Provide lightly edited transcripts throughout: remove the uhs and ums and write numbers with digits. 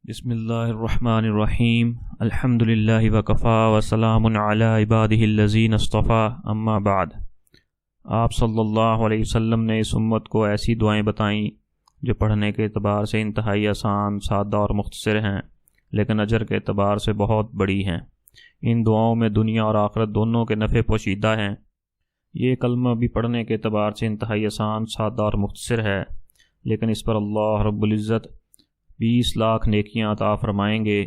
بسم اللہ الرحمن الرحیم الحمدللہ وکفا وسلام علی عبادہ الذین اصطفیٰ اما بعد۔ آپ صلی اللہ علیہ وسلم نے اس امت کو ایسی دعائیں بتائیں جو پڑھنے کے اعتبار سے انتہائی آسان، سادہ اور مختصر ہیں، لیکن اجر کے اعتبار سے بہت بڑی ہیں۔ ان دعاؤں میں دنیا اور آخرت دونوں کے نفع پوشیدہ ہیں۔ یہ کلمہ بھی پڑھنے کے اعتبار سے انتہائی آسان، سادہ اور مختصر ہے، لیکن اس پر اللہ رب العزت 20 لاکھ نیکیاں عطا فرمائیں گے۔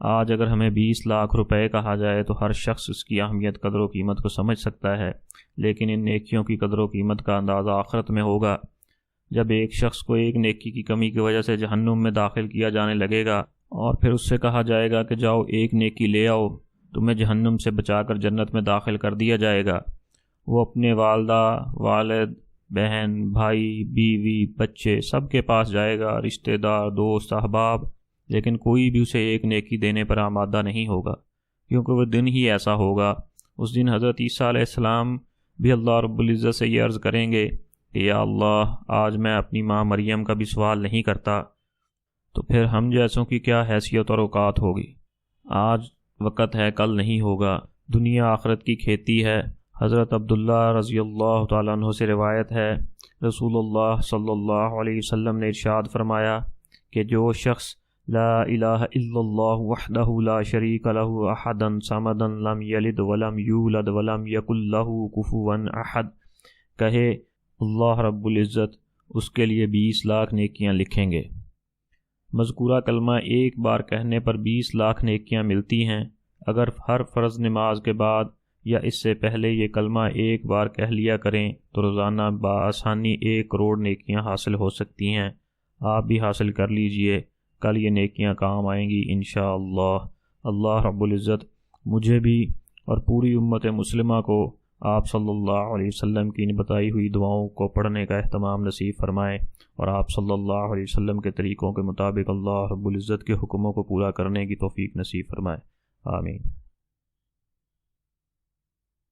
آج اگر ہمیں 20 لاکھ روپے کہا جائے تو ہر شخص اس کی اہمیت، قدر و قیمت کو سمجھ سکتا ہے، لیکن ان نیکیوں کی قدر و قیمت کا اندازہ آخرت میں ہوگا، جب ایک شخص کو ایک نیکی کی کمی کی وجہ سے جہنم میں داخل کیا جانے لگے گا اور پھر اس سے کہا جائے گا کہ جاؤ ایک نیکی لے آؤ، تمہیں جہنم سے بچا کر جنت میں داخل کر دیا جائے گا۔ وہ اپنے والدہ، والد، بہن، بھائی، بیوی، بچے سب کے پاس جائے گا، رشتہ دار، دوست، احباب، لیکن کوئی بھی اسے ایک نیکی دینے پر آمادہ نہیں ہوگا، کیونکہ وہ دن ہی ایسا ہوگا۔ اس دن حضرت عیسیٰ علیہ السلام بھی اللہ رب العزت سے یہ عرض کریں گے کہ یا اللہ، آج میں اپنی ماں مریم کا بھی سوال نہیں کرتا، تو پھر ہم جیسوں کی کیا حیثیت اور اوقات ہوگی۔ آج وقت ہے، کل نہیں ہوگا۔ دنیا آخرت کی کھیتی ہے۔ حضرت عبداللہ رضی اللہ تعالیٰ عنہ سے روایت ہے، رسول اللہ صلی اللہ علیہ وسلم نے ارشاد فرمایا کہ جو شخص لا الہ الا اللہ وحدہ لا شریک لہ احدا صمدا لم یلد ولم یولد ولم یکن لہ کفوا احد کہے، اللہ رب العزت اس کے لیے 20 لاکھ نیکیاں لکھیں گے۔ مذکورہ کلمہ ایک بار کہنے پر 20 لاکھ نیکیاں ملتی ہیں۔ اگر ہر فرض نماز کے بعد یا اس سے پہلے یہ کلمہ ایک بار کہہ لیا کریں تو روزانہ بآسانی 1 کروڑ نیکیاں حاصل ہو سکتی ہیں۔ آپ بھی حاصل کر لیجئے، کل یہ نیکیاں کام آئیں گی انشاءاللہ۔ اللہ رب العزت مجھے بھی اور پوری امت مسلمہ کو آپ صلی اللہ علیہ وسلم کی ان بتائی ہوئی دعاؤں کو پڑھنے کا اہتمام نصیب فرمائے، اور آپ صلی اللہ علیہ وسلم کے طریقوں کے مطابق اللہ رب العزت کے حکموں کو پورا کرنے کی توفیق نصیب فرمائے۔ آمین۔